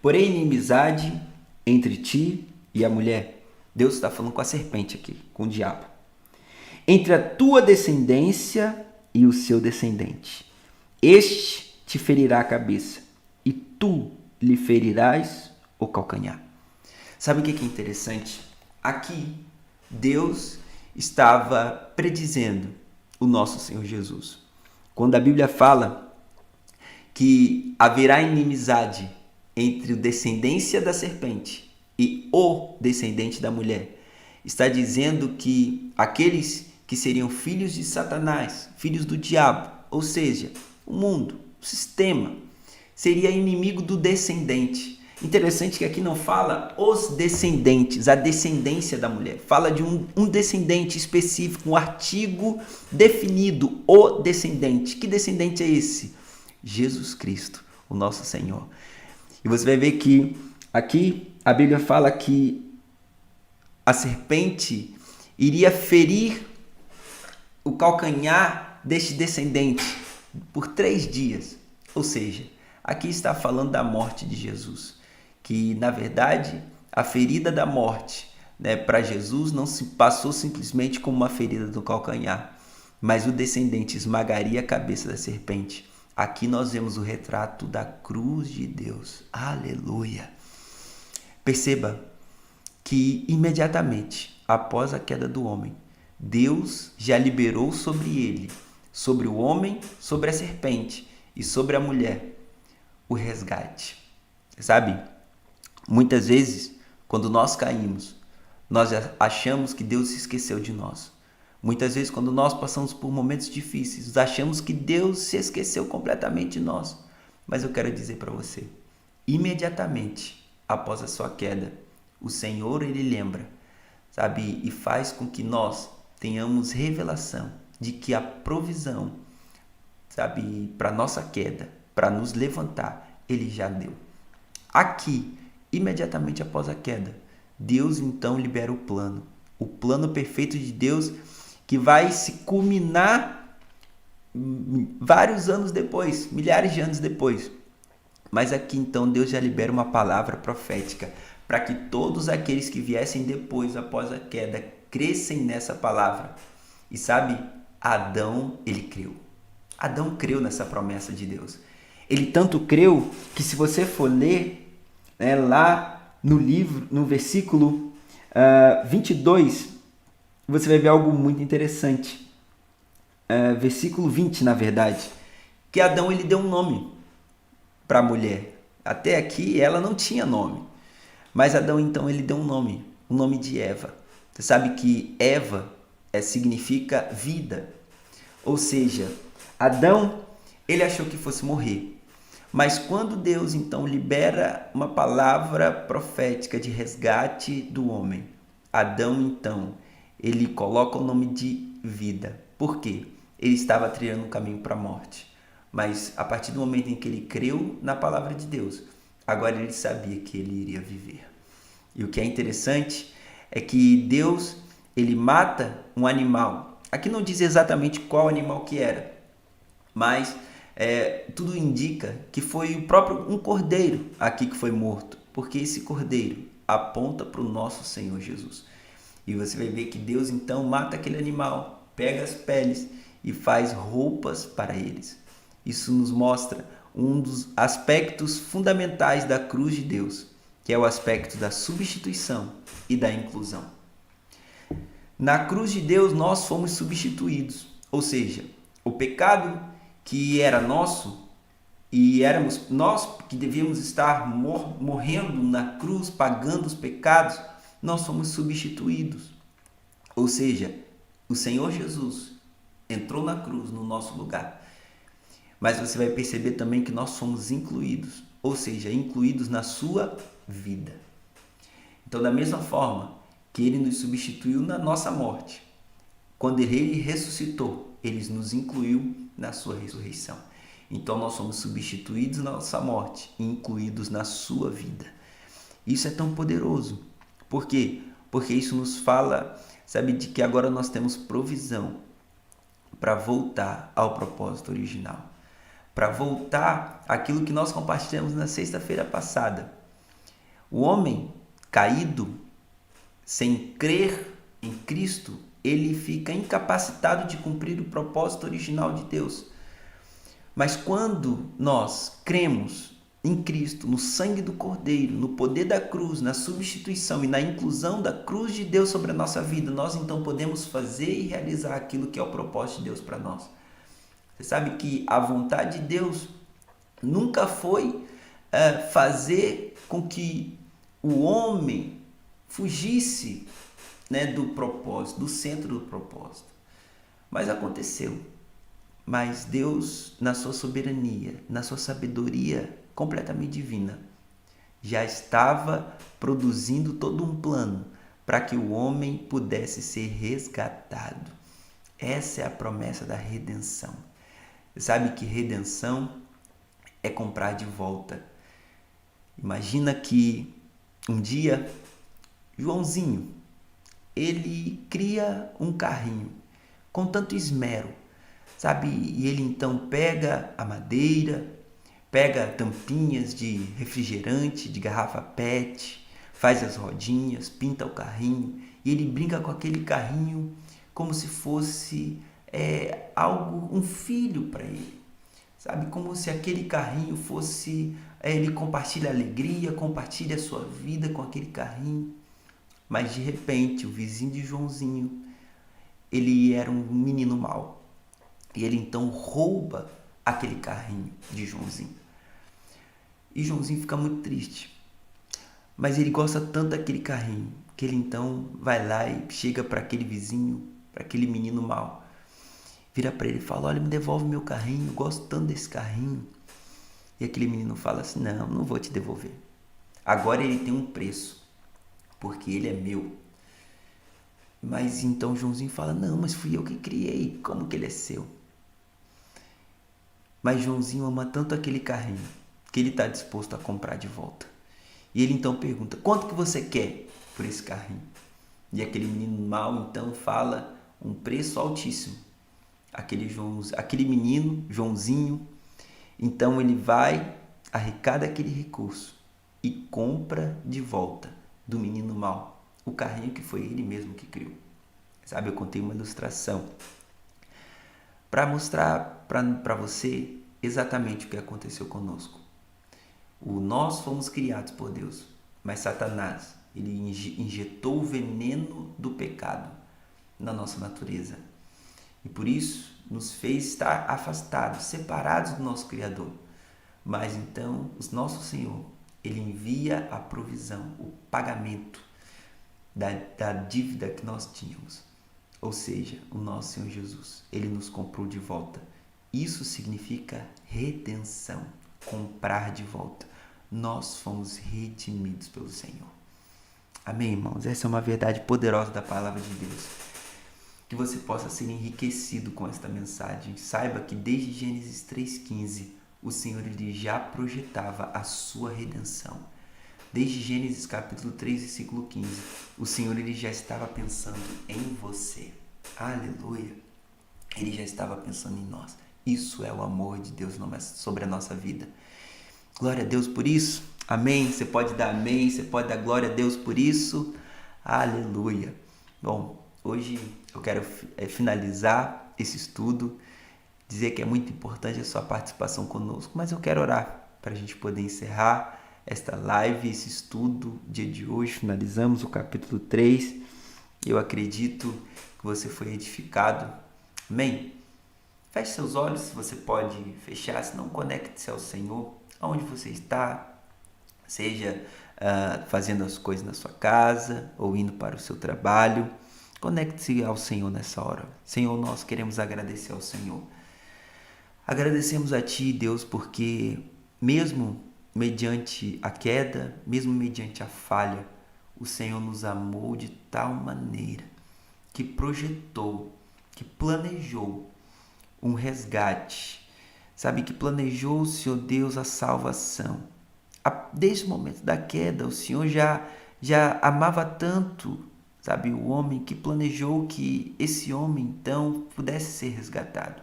Porém, inimizade entre ti e a mulher. Deus está falando com a serpente aqui, com o diabo. Entre a tua descendência e o seu descendente. Este te ferirá a cabeça e tu lhe ferirás o calcanhar. Sabe o que é interessante? Aqui, Deus estava predizendo o nosso Senhor Jesus. Quando a Bíblia fala que haverá inimizade entre a descendência da serpente e o descendente da mulher, está dizendo que aqueles que seriam filhos de Satanás, filhos do diabo, ou seja, o mundo, o sistema, seria inimigo do descendente. Interessante que aqui não fala os descendentes, a descendência da mulher. Fala de um descendente específico, um artigo definido, o descendente. Que descendente é esse? Jesus Cristo, o nosso Senhor. E você vai ver que aqui a Bíblia fala que a serpente iria ferir o calcanhar deste descendente por 3 dias. Ou seja, aqui está falando da morte de Jesus. Que, na verdade, a ferida da morte, né, para Jesus não se passou simplesmente como uma ferida do calcanhar, mas o descendente esmagaria a cabeça da serpente. Aqui nós vemos o retrato da cruz de Deus. Aleluia! Perceba que imediatamente após a queda do homem, Deus já liberou sobre ele, sobre o homem, sobre a serpente e sobre a mulher, o resgate. Sabe? Muitas vezes, quando nós caímos, nós achamos que Deus se esqueceu de nós. Muitas vezes, quando nós passamos por momentos difíceis, achamos que Deus se esqueceu completamente de nós. Mas eu quero dizer para você, imediatamente após a sua queda, o Senhor, Ele lembra, sabe? E faz com que nós tenhamos revelação de que a provisão, sabe, para nossa queda, para nos levantar, Ele já deu. Aqui, imediatamente após a queda, Deus então libera o plano perfeito de Deus que vai se culminar vários anos depois, milhares de anos depois. Mas aqui então Deus já libera uma palavra profética para que todos aqueles que viessem depois, após a queda, crescem nessa palavra. E sabe, Adão, ele creu. Adão creu nessa promessa de Deus. Ele tanto creu que se você for ler, né, lá no livro, no versículo 22, você vai ver algo muito interessante. Versículo 20, na verdade. que Adão ele deu um nome para a mulher. Até aqui ela não tinha nome, mas Adão então ele deu um nome, o nome de Eva. Você sabe que Eva significa vida, ou seja, Adão ele achou que fosse morrer, mas quando Deus então libera uma palavra profética de resgate do homem, Adão então ele coloca o nome de vida. Por quê? Ele estava trilhando um caminho para a morte. Mas a partir do momento em que ele creu na palavra de Deus, agora ele sabia que ele iria viver. E o que é interessante é que Deus, ele mata um animal. Aqui não diz exatamente qual animal que era, mas tudo indica que foi o próprio um cordeiro aqui que foi morto, porque esse cordeiro aponta para o nosso Senhor Jesus. E você vai ver que Deus então mata aquele animal, pega as peles e faz roupas para eles. Isso nos mostra um dos aspectos fundamentais da cruz de Deus, que é o aspecto da substituição e da inclusão. Na cruz de Deus nós fomos substituídos, ou seja, o pecado que era nosso e éramos nós que devíamos estar morrendo na cruz, pagando os pecados, nós fomos substituídos. Ou seja, o Senhor Jesus entrou na cruz no nosso lugar. Mas você vai perceber também que nós somos incluídos, ou seja, incluídos na sua vida. Então, da mesma forma que ele nos substituiu na nossa morte, quando ele ressuscitou, ele nos incluiu na sua ressurreição. Então, nós somos substituídos na nossa morte e incluídos na sua vida. Isso é tão poderoso. Por quê? Porque isso nos fala, sabe, de que agora nós temos provisão para voltar ao propósito original. Para voltar àquilo que nós compartilhamos na sexta-feira passada. O homem caído, sem crer em Cristo, ele fica incapacitado de cumprir o propósito original de Deus. Mas quando nós cremos em Cristo, no sangue do Cordeiro, no poder da cruz, na substituição e na inclusão da cruz de Deus sobre a nossa vida, nós então podemos fazer e realizar aquilo que é o propósito de Deus para nós. Você sabe que a vontade de Deus nunca foi fazer com que o homem fugisse, do propósito, do centro do propósito. Mas aconteceu. Mas Deus, na sua soberania, na sua sabedoria completamente divina, já estava produzindo todo um plano para que o homem pudesse ser resgatado. Essa é a promessa da redenção. Você sabe que redenção é comprar de volta. Imagina que um dia Joãozinho, ele cria um carrinho com tanto esmero, sabe? E ele então pega a madeira, pega tampinhas de refrigerante, de garrafa PET, faz as rodinhas, pinta o carrinho e ele brinca com aquele carrinho como se fosse algo, um filho para ele, sabe? Como se aquele carrinho fosse, ele compartilha alegria, compartilha a sua vida com aquele carrinho. Mas de repente o vizinho de Joãozinho, ele era um menino mau e ele então rouba aquele carrinho de Joãozinho. E Joãozinho fica muito triste, mas ele gosta tanto daquele carrinho que ele então vai lá e chega para aquele vizinho, para aquele menino mau, vira para ele e fala: olha, me devolve meu carrinho, eu gosto tanto desse carrinho. E aquele menino fala assim: não vou te devolver, agora ele tem um preço, porque ele é meu. Mas então Joãozinho fala: não, mas fui eu que criei, como que ele é seu? Mas Joãozinho ama tanto aquele carrinho que ele está disposto a comprar de volta. E ele então pergunta: quanto que você quer por esse carrinho? E aquele menino mau então fala um preço altíssimo. Aquele menino, Joãozinho, então ele vai, arrecada aquele recurso e compra de volta do menino mau o carrinho que foi ele mesmo que criou. Sabe, eu contei uma ilustração para mostrar para você exatamente o que aconteceu conosco. Nós fomos criados por Deus, mas Satanás, ele injetou o veneno do pecado na nossa natureza. e por isso nos fez estar afastados, separados do nosso Criador. Mas então o nosso Senhor, Ele envia a provisão, o pagamento da dívida que nós tínhamos. Ou seja, o nosso Senhor Jesus, Ele nos comprou de volta. Isso significa redenção, comprar de volta. Nós fomos redimidos pelo Senhor. Amém, irmãos? Essa é uma verdade poderosa da palavra de Deus. Que você possa ser enriquecido com esta mensagem. Saiba que desde Gênesis 3,15, o Senhor ele já projetava a sua redenção. Desde Gênesis capítulo 3, versículo 15, o Senhor ele já estava pensando em você. Aleluia! Ele já estava pensando em nós. Isso é o amor de Deus sobre a nossa vida. Glória a Deus por isso. Amém? Você pode dar amém, você pode dar glória a Deus por isso. Aleluia! Bom, hoje eu quero finalizar esse estudo, dizer que é muito importante a sua participação conosco, mas eu quero orar para a gente poder encerrar esta live, esse estudo, dia de hoje. Finalizamos o capítulo 3. Eu acredito que você foi edificado. Amém? Feche seus olhos, se você pode fechar, se não, conecte-se ao Senhor, aonde você está, seja fazendo as coisas na sua casa ou indo para o seu trabalho. Conecte-se ao Senhor nessa hora. Senhor, nós queremos agradecer ao Senhor. Agradecemos a Ti, Deus, porque mesmo mediante a queda, mesmo mediante a falha, o Senhor nos amou de tal maneira que projetou, que planejou um resgate, sabe, que planejou, Senhor Deus, a salvação. Desde o momento da queda, o Senhor já amava tanto, sabe, o homem, que planejou que esse homem então pudesse ser resgatado.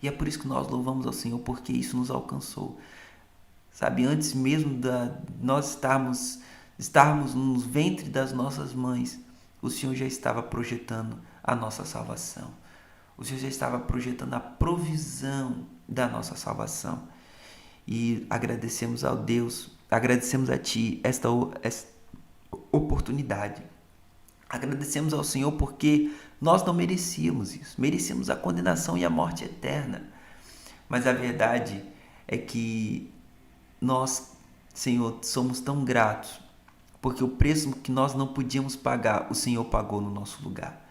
E é por isso que nós louvamos ao Senhor, porque isso nos alcançou. Sabe, antes mesmo de nós estarmos no ventre das nossas mães, o Senhor já estava projetando a nossa salvação. O Senhor já estava projetando a provisão da nossa salvação. E agradecemos ao Deus, agradecemos a Ti esta oportunidade. Agradecemos ao Senhor porque nós não merecíamos isso. Merecíamos a condenação e a morte eterna. Mas a verdade é que nós, Senhor, somos tão gratos, porque o preço que nós não podíamos pagar, o Senhor pagou no nosso lugar.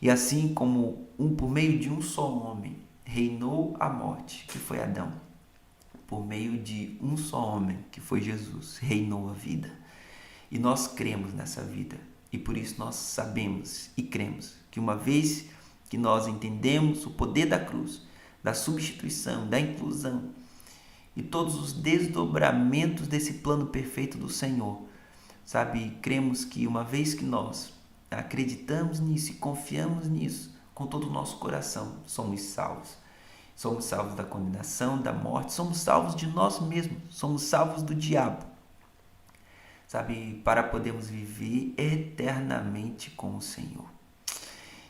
E assim como por meio de um só homem reinou a morte, que foi Adão, por meio de um só homem, que foi Jesus, reinou a vida. E nós cremos nessa vida. E por isso nós sabemos e cremos que uma vez que nós entendemos o poder da cruz, da substituição, da inclusão, e todos os desdobramentos desse plano perfeito do Senhor, sabe, cremos que uma vez que nós acreditamos nisso e confiamos nisso com todo o nosso coração, somos salvos. Somos salvos da condenação, da morte, somos salvos de nós mesmos, somos salvos do diabo, sabe, para podermos viver eternamente com o Senhor.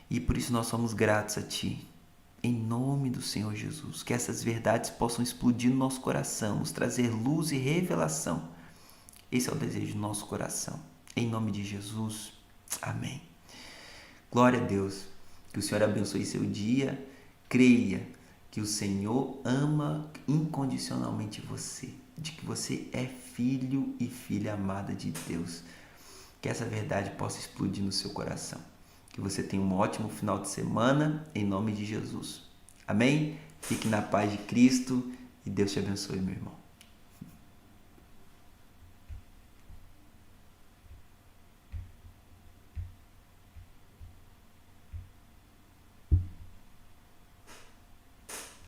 E por isso nós somos gratos a Ti. Em nome do Senhor Jesus, que essas verdades possam explodir no nosso coração, nos trazer luz e revelação. Esse é o desejo do nosso coração. Em nome de Jesus, amém. Glória a Deus. Que o Senhor abençoe seu dia. Creia que o Senhor ama incondicionalmente você, de que você é filho e filha amada de Deus. Que essa verdade possa explodir no seu coração. Que você tenha um ótimo final de semana, em nome de Jesus. Amém? Fique na paz de Cristo e Deus te abençoe, meu irmão.